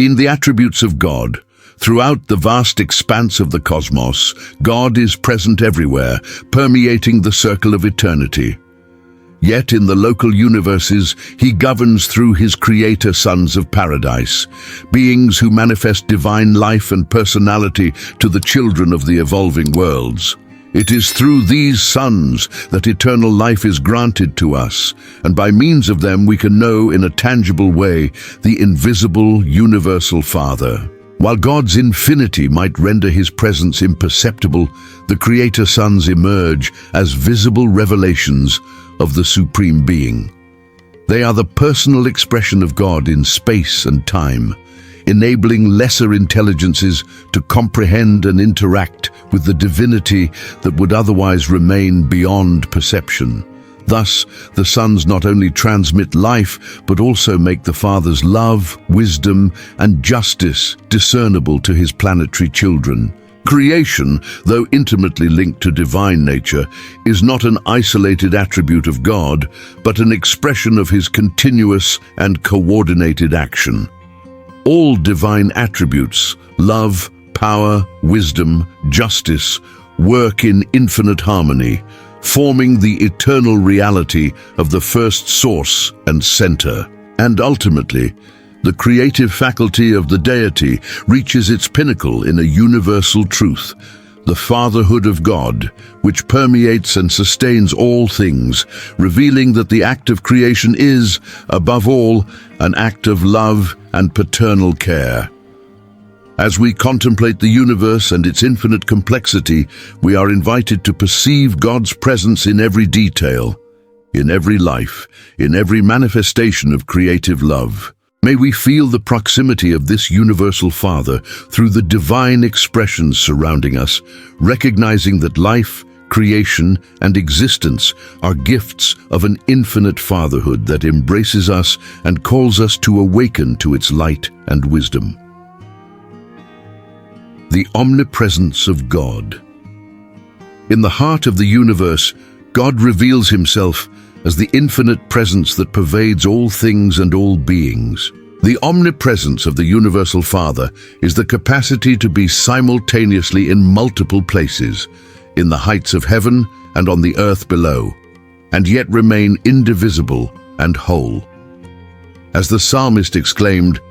In the attributes of God, throughout the vast expanse of the cosmos, God is present everywhere, permeating the circle of eternity. Yet in the local universes, he governs through his creator sons of paradise, beings who manifest divine life and personality to the children of the evolving worlds. It is through these sons that eternal life is granted to us, and by means of them we can know in a tangible way the invisible, universal Father. While God's infinity might render his presence imperceptible, the Creator sons emerge as visible revelations of the Supreme Being. They are the personal expression of God in space and time, enabling lesser intelligences to comprehend and interact with the divinity that would otherwise remain beyond perception. Thus, the sons not only transmit life, but also make the Father's love, wisdom, and justice discernible to his planetary children. Creation, though intimately linked to divine nature, is not an isolated attribute of God, but an expression of his continuous and coordinated action. All divine attributes, love, power, wisdom, justice, work in infinite harmony, forming the eternal reality of the first source and center. And ultimately, the creative faculty of the deity reaches its pinnacle in a universal truth, the fatherhood of God, which permeates and sustains all things, revealing that the act of creation is, above all, an act of love and paternal care. As we contemplate the universe and its infinite complexity, we are invited to perceive God's presence in every detail, in every life, in every manifestation of creative love. May we feel the proximity of this universal Father through the divine expressions surrounding us, recognizing that life, creation, and existence are gifts of an infinite fatherhood that embraces us and calls us to awaken to its light and wisdom. The omnipresence of God. In the heart of the universe, God reveals himself as the infinite presence that pervades all things and all beings. The omnipresence of the universal Father is the capacity to be simultaneously in multiple places, in the heights of heaven and on the earth below, and yet remain indivisible and whole. As the psalmist exclaimed,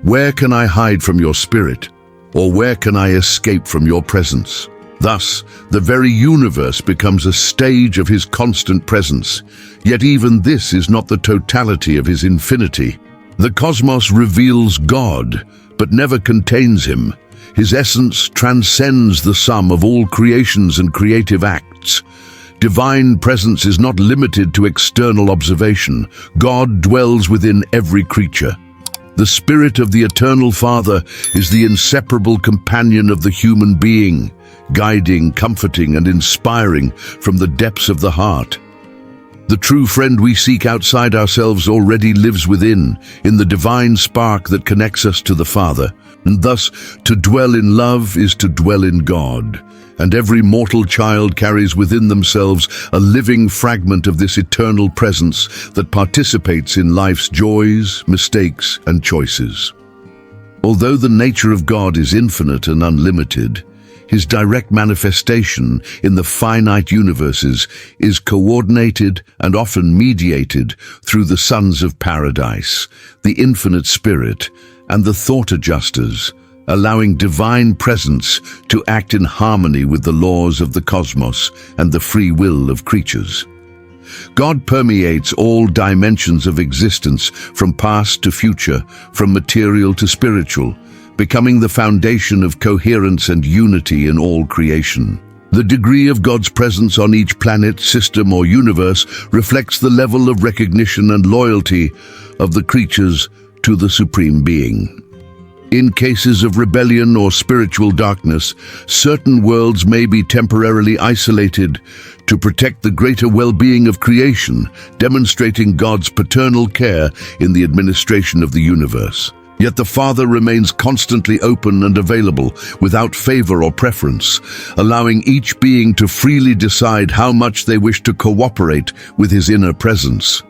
"Where can I hide from your spirit? Or where can I escape from your presence?" Thus, the very universe becomes a stage of his constant presence, yet even this is not the totality of his infinity. The cosmos reveals God, but never contains him. His essence transcends the sum of all creations and creative acts. Divine presence is not limited to external observation. God dwells within every creature. The Spirit of the Eternal Father is the inseparable companion of the human being, guiding, comforting, and inspiring from the depths of the heart. The true friend we seek outside ourselves already lives within, in the divine spark that connects us to the Father. And thus, to dwell in love is to dwell in God. And every mortal child carries within themselves a living fragment of this eternal presence that participates in life's joys, mistakes, and choices. Although the nature of God is infinite and unlimited, his direct manifestation in the finite universes is coordinated and often mediated through the sons of paradise, the infinite spirit, and the thought adjusters, allowing divine presence to act in harmony with the laws of the cosmos and the free will of creatures. God permeates all dimensions of existence, from past to future, from material to spiritual, becoming the foundation of coherence and unity in all creation. The degree of God's presence on each planet, system, or universe reflects the level of recognition and loyalty of the creatures to the Supreme Being. In cases of rebellion or spiritual darkness, certain worlds may be temporarily isolated to protect the greater well-being of creation, demonstrating God's paternal care in the administration of the universe. Yet the Father remains constantly open and available, without favor or preference, allowing each being to freely decide how much they wish to cooperate with his inner presence.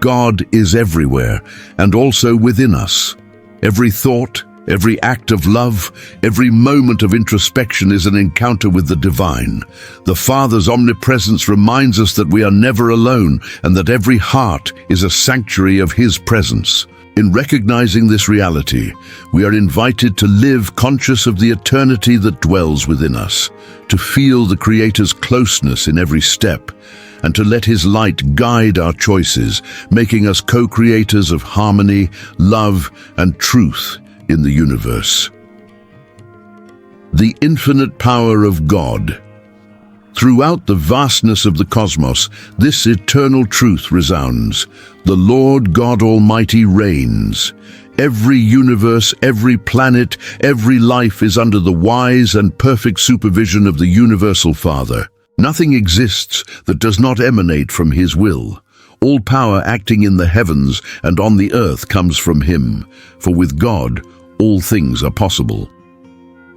God is everywhere, and also within us. Every thought, Every act of love, every moment of introspection is an encounter with the divine. The Father's omnipresence reminds us that we are never alone and that every heart is a sanctuary of His presence. In recognizing this reality, we are invited to live conscious of the eternity that dwells within us, to feel the Creator's closeness in every step, and to let His light guide our choices, making us co-creators of harmony, love, and truth in the universe. The infinite power of God. Throughout the vastness of the cosmos, this eternal truth resounds. The Lord God Almighty reigns. Every universe, every planet, every life is under the wise and perfect supervision of the Universal Father. Nothing exists that does not emanate from His will. All power acting in the heavens and on the earth comes from Him, for with God all things are possible.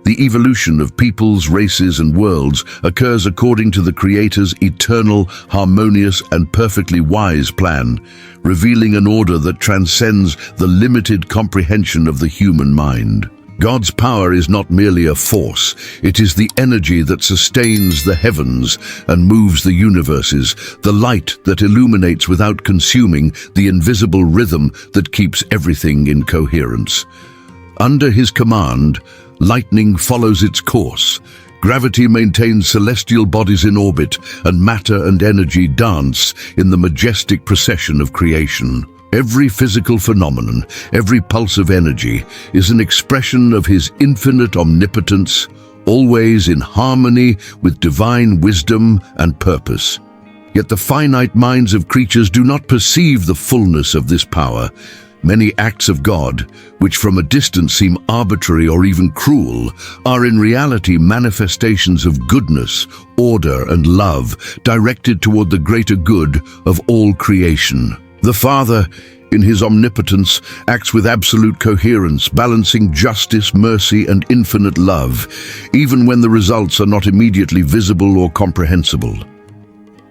The evolution of peoples, races, and worlds occurs according to the Creator's eternal, harmonious, and perfectly wise plan, revealing an order that transcends the limited comprehension of the human mind. God's power is not merely a force, it is the energy that sustains the heavens and moves the universes, the light that illuminates without consuming, the invisible rhythm that keeps everything in coherence. Under His command, lightning follows its course, gravity maintains celestial bodies in orbit, and matter and energy dance in the majestic procession of creation. Every physical phenomenon, every pulse of energy, is an expression of His infinite omnipotence, always in harmony with divine wisdom and purpose. Yet the finite minds of creatures do not perceive the fullness of this power. Many acts of God, which from a distance seem arbitrary or even cruel, are in reality manifestations of goodness, order, and love directed toward the greater good of all creation. The Father, in His omnipotence, acts with absolute coherence, balancing justice, mercy, and infinite love, even when the results are not immediately visible or comprehensible.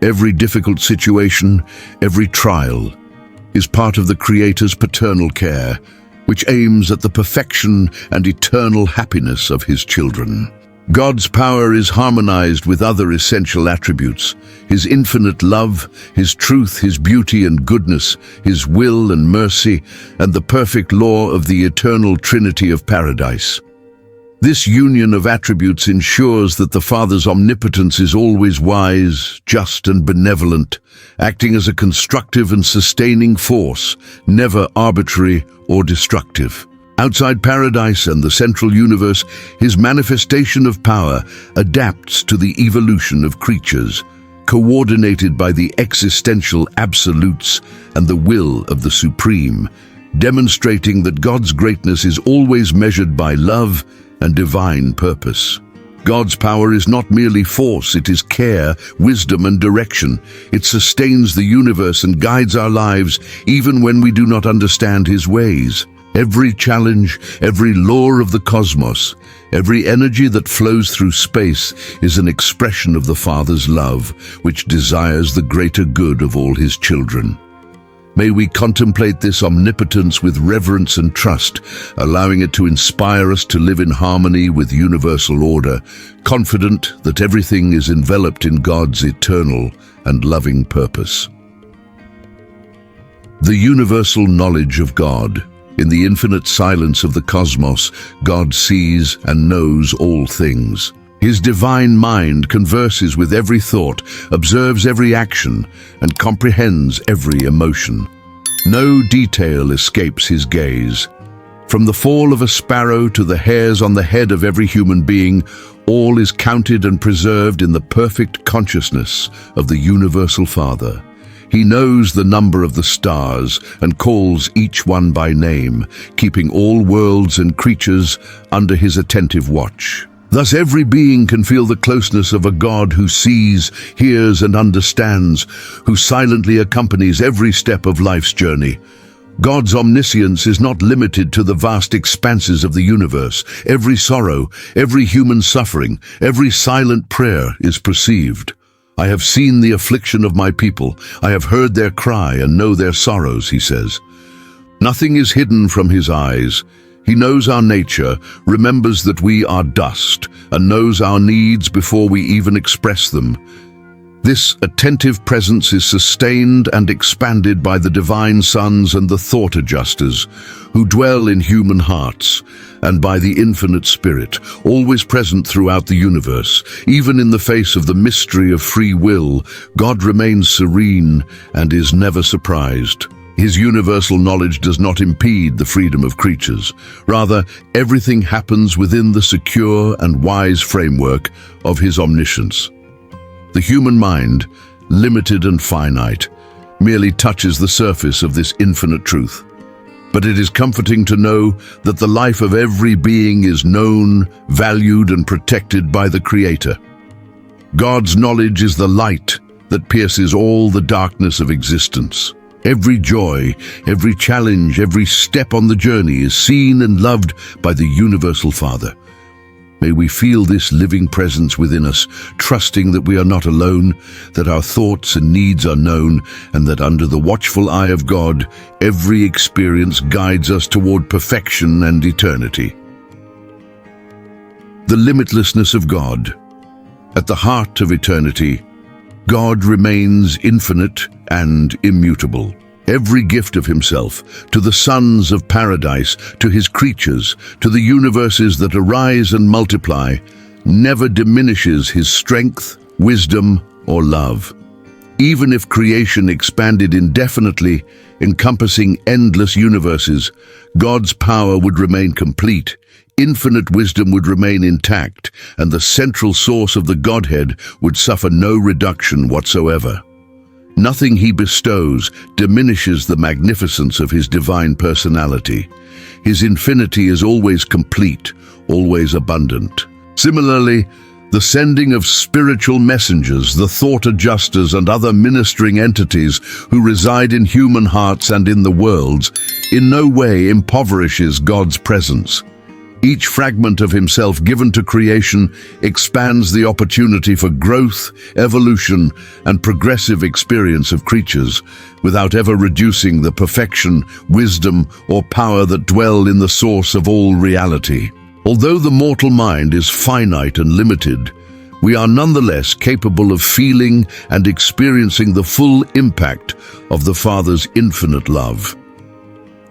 Every difficult situation, every trial, is part of the Creator's paternal care, which aims at the perfection and eternal happiness of His children. God's power is harmonized with other essential attributes: His infinite love, His truth, His beauty and goodness, His will and mercy, and the perfect law of the eternal Trinity of paradise. This union of attributes ensures that the Father's omnipotence is always wise, just and benevolent, acting as a constructive and sustaining force, never arbitrary or destructive. Outside paradise and the central universe, His manifestation of power adapts to the evolution of creatures, coordinated by the existential absolutes and the will of the Supreme, demonstrating that God's greatness is always measured by love and divine purpose. God's power is not merely force, it is care, wisdom, and direction. It sustains the universe and guides our lives even when we do not understand His ways. Every challenge, every law of the cosmos, every energy that flows through space is an expression of the Father's love, which desires the greater good of all His children. May we contemplate this omnipotence with reverence and trust, allowing it to inspire us to live in harmony with universal order, confident that everything is enveloped in God's eternal and loving purpose. The universal knowledge of God. In the infinite silence of the cosmos, God sees and knows all things. His divine mind converses with every thought, observes every action, and comprehends every emotion. No detail escapes His gaze. From the fall of a sparrow to the hairs on the head of every human being, all is counted and preserved in the perfect consciousness of the Universal Father. He knows the number of the stars and calls each one by name, keeping all worlds and creatures under His attentive watch. Thus every being can feel the closeness of a God who sees, hears, and understands, who silently accompanies every step of life's journey. God's omniscience is not limited to the vast expanses of the universe. Every sorrow, every human suffering, every silent prayer is perceived. I have seen the affliction of my people. I have heard their cry and know their sorrows, He says. Nothing is hidden from His eyes. He knows our nature, remembers that we are dust, and knows our needs before we even express them. This attentive presence is sustained and expanded by the divine sons and the thought adjusters, who dwell in human hearts, and by the infinite Spirit, always present throughout the universe. Even in the face of the mystery of free will, God remains serene and is never surprised. His universal knowledge does not impede the freedom of creatures. Rather, everything happens within the secure and wise framework of his omniscience. The human mind, limited and finite, merely touches the surface of this infinite truth. But it is comforting to know that the life of every being is known, valued, and protected by the Creator. God's knowledge is the light that pierces all the darkness of existence. Every joy, every challenge, every step on the journey is seen and loved by the Universal Father. May we feel this living presence within us, trusting that we are not alone, that our thoughts and needs are known, and that under the watchful eye of God, every experience guides us toward perfection and eternity. The limitlessness of God. At the heart of eternity, God remains infinite and immutable. Every gift of himself, to the sons of paradise, to his creatures, to the universes that arise and multiply, never diminishes his strength, wisdom, or love. Even if creation expanded indefinitely, encompassing endless universes, God's power would remain complete, infinite wisdom would remain intact, and the central source of the Godhead would suffer no reduction whatsoever. Nothing he bestows diminishes the magnificence of his divine personality. His infinity is always complete, always abundant. Similarly, the sending of spiritual messengers, the thought adjusters, and other ministering entities who reside in human hearts and in the worlds, in no way impoverishes God's presence. Each fragment of himself given to creation expands the opportunity for growth, evolution, and progressive experience of creatures, without ever reducing the perfection, wisdom, or power that dwell in the source of all reality. Although the mortal mind is finite and limited, we are nonetheless capable of feeling and experiencing the full impact of the Father's infinite love.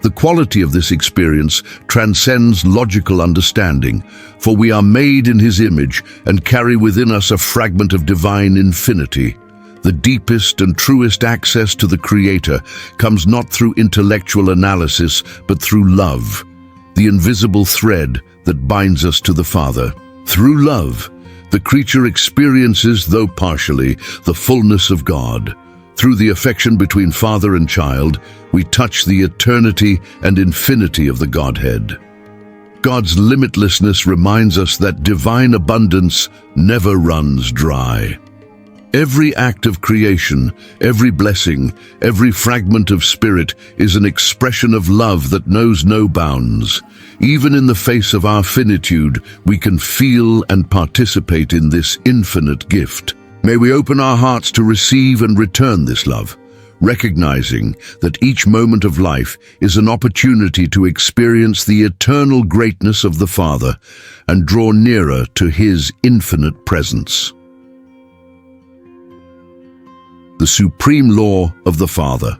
The quality of this experience transcends logical understanding, for we are made in his image and carry within us a fragment of divine infinity. The deepest and truest access to the Creator comes not through intellectual analysis, but through love, the invisible thread that binds us to the Father. Through love, the creature experiences, though partially, the fullness of God. Through the affection between father and child, we touch the eternity and infinity of the Godhead. God's limitlessness reminds us that divine abundance never runs dry. Every act of creation, every blessing, every fragment of spirit is an expression of love that knows no bounds. Even in the face of our finitude, we can feel and participate in this infinite gift. May we open our hearts to receive and return this love, recognizing that each moment of life is an opportunity to experience the eternal greatness of the Father and draw nearer to his infinite presence. The supreme law of the Father.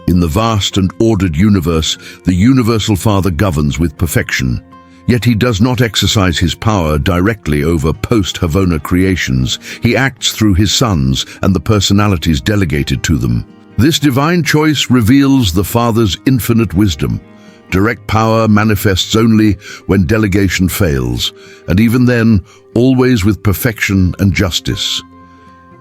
In the vast and ordered universe, the universal Father governs with perfection. Yet he does not exercise his power directly over post-Havona creations. He acts through his sons and the personalities delegated to them. This divine choice reveals the Father's infinite wisdom. Direct power manifests only when delegation fails, and even then, always with perfection and justice.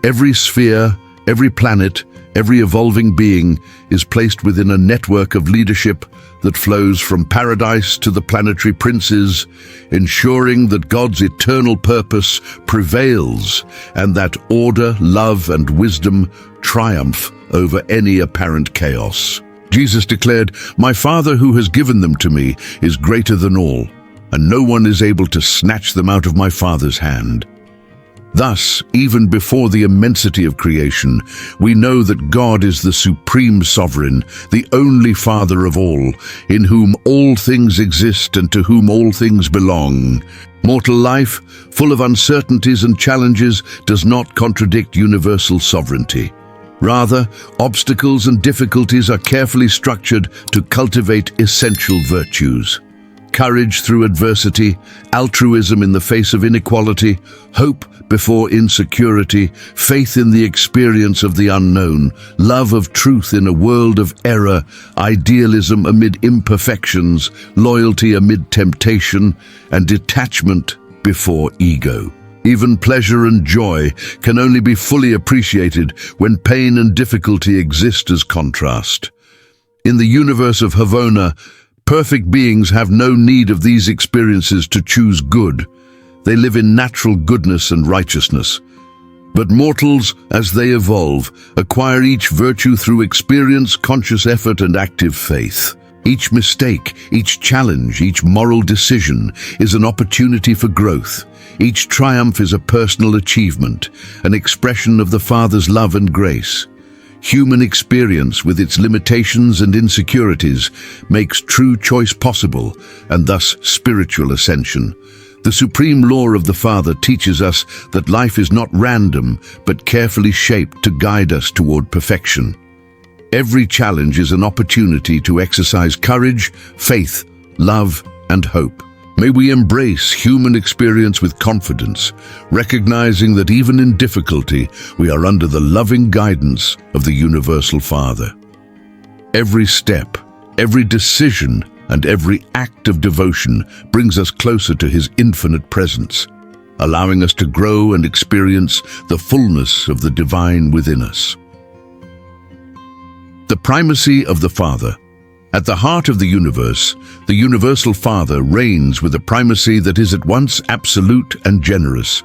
Every sphere, every planet, every evolving being is placed within a network of leadership that flows from paradise to the planetary princes, ensuring that God's eternal purpose prevails and that order, love, and wisdom triumph over any apparent chaos. Jesus declared, "My Father who has given them to me is greater than all, and no one is able to snatch them out of my Father's hand." Thus, even before the immensity of creation, we know that God is the supreme sovereign, the only Father of all, in whom all things exist and to whom all things belong. Mortal life, full of uncertainties and challenges, does not contradict universal sovereignty. Rather, obstacles and difficulties are carefully structured to cultivate essential virtues. Courage through adversity, altruism in the face of inequality, hope before insecurity, faith in the experience of the unknown, love of truth in a world of error, idealism amid imperfections, loyalty amid temptation, and detachment before ego. Even pleasure and joy can only be fully appreciated when pain and difficulty exist as contrast. In the universe of Havona, perfect beings have no need of these experiences to choose good. They live in natural goodness and righteousness. But mortals, as they evolve, acquire each virtue through experience, conscious effort, and active faith. Each mistake, each challenge, each moral decision is an opportunity for growth. Each triumph is a personal achievement, an expression of the Father's love and grace. Human experience, with its limitations and insecurities, makes true choice possible, and thus spiritual ascension. The supreme law of the Father teaches us that life is not random, but carefully shaped to guide us toward perfection. Every challenge is an opportunity to exercise courage, faith, love, and hope. May we embrace human experience with confidence, recognizing that even in difficulty, we are under the loving guidance of the Universal Father. Every step, every decision, and every act of devotion brings us closer to His infinite presence, allowing us to grow and experience the fullness of the divine within us. The primacy of the Father. At the heart of the universe, the Universal Father reigns with a primacy that is at once absolute and generous.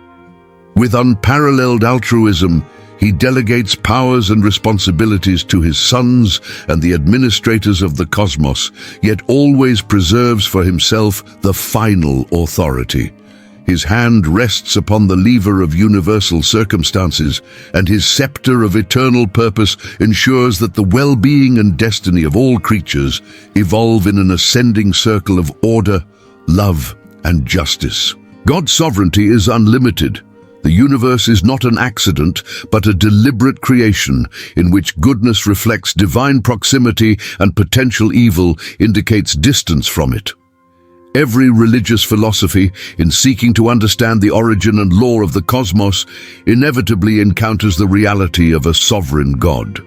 With unparalleled altruism, He delegates powers and responsibilities to His sons and the administrators of the cosmos, yet always preserves for Himself the final authority. His hand rests upon the lever of universal circumstances, and His scepter of eternal purpose ensures that the well-being and destiny of all creatures evolve in an ascending circle of order, love, and justice. God's sovereignty is unlimited. The universe is not an accident, but a deliberate creation in which goodness reflects divine proximity and potential evil indicates distance from it. Every religious philosophy, in seeking to understand the origin and law of the cosmos, inevitably encounters the reality of a sovereign God.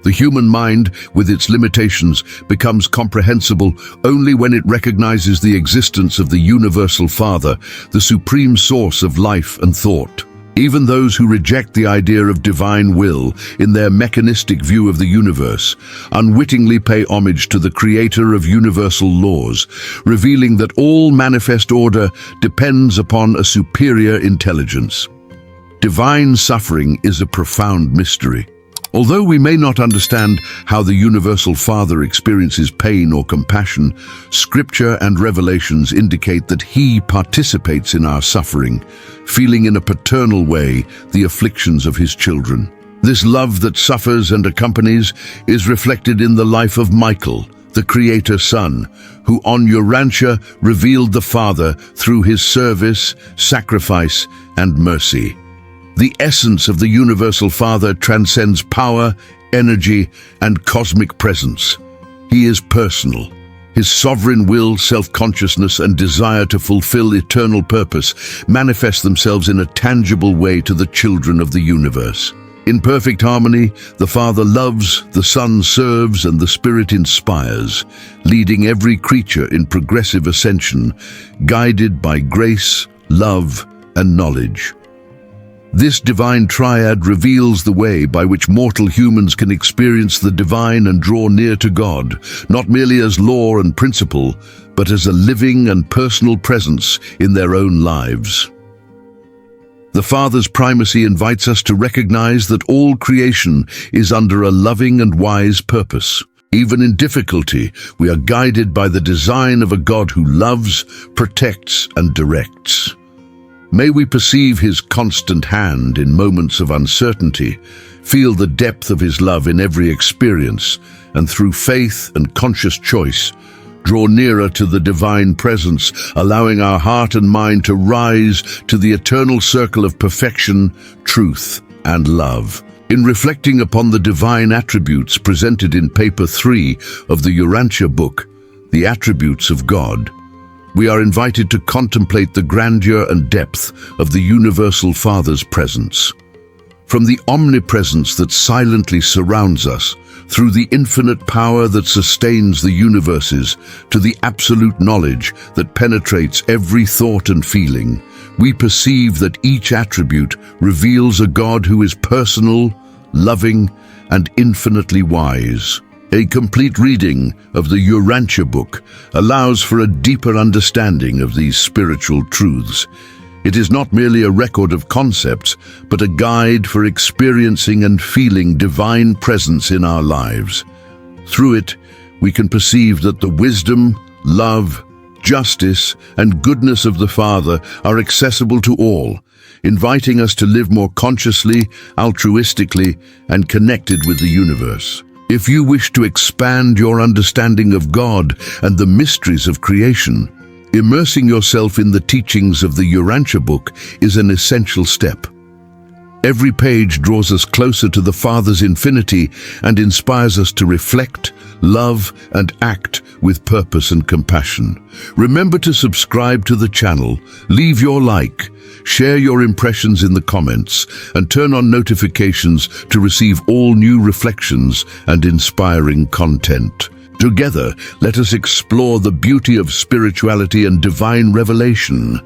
The human mind, with its limitations, becomes comprehensible only when it recognizes the existence of the Universal Father, the supreme source of life and thought. Even those who reject the idea of divine will in their mechanistic view of the universe unwittingly pay homage to the creator of universal laws, revealing that all manifest order depends upon a superior intelligence. Divine suffering is a profound mystery. Although we may not understand how the Universal Father experiences pain or compassion, Scripture and Revelations indicate that He participates in our suffering, feeling in a paternal way the afflictions of His children. This love that suffers and accompanies is reflected in the life of Michael, the Creator's Son, who on Urantia revealed the Father through His service, sacrifice, and mercy. The essence of the Universal Father transcends power, energy, and cosmic presence. He is personal. His sovereign will, self-consciousness, and desire to fulfill eternal purpose manifest themselves in a tangible way to the children of the universe. In perfect harmony, the Father loves, the Son serves, and the Spirit inspires, leading every creature in progressive ascension, guided by grace, love, and knowledge. This divine triad reveals the way by which mortal humans can experience the divine and draw near to God, not merely as law and principle, but as a living and personal presence in their own lives. The Father's primacy invites us to recognize that all creation is under a loving and wise purpose. Even in difficulty, we are guided by the design of a God who loves, protects, and directs. May we perceive his constant hand in moments of uncertainty, feel the depth of his love in every experience, and through faith and conscious choice, draw nearer to the divine presence, allowing our heart and mind to rise to the eternal circle of perfection, truth, and love. In reflecting upon the divine attributes presented in paper 3 of the Urantia Book, The Attributes of God, we are invited to contemplate the grandeur and depth of the Universal Father's presence. From the omnipresence that silently surrounds us, through the infinite power that sustains the universes, to the absolute knowledge that penetrates every thought and feeling, we perceive that each attribute reveals a God who is personal, loving, and infinitely wise. A complete reading of the Urantia Book allows for a deeper understanding of these spiritual truths. It is not merely a record of concepts, but a guide for experiencing and feeling divine presence in our lives. Through it, we can perceive that the wisdom, love, justice, and goodness of the Father are accessible to all, inviting us to live more consciously, altruistically, and connected with the universe. If you wish to expand your understanding of God and the mysteries of creation, immersing yourself in the teachings of the Urantia Book is an essential step. Every page draws us closer to the Father's infinity and inspires us to reflect, love, and act with purpose and compassion. Remember to subscribe to the channel, leave your like, share your impressions in the comments, and turn on notifications to receive all new reflections and inspiring content. Together, let us explore the beauty of spirituality and divine revelation.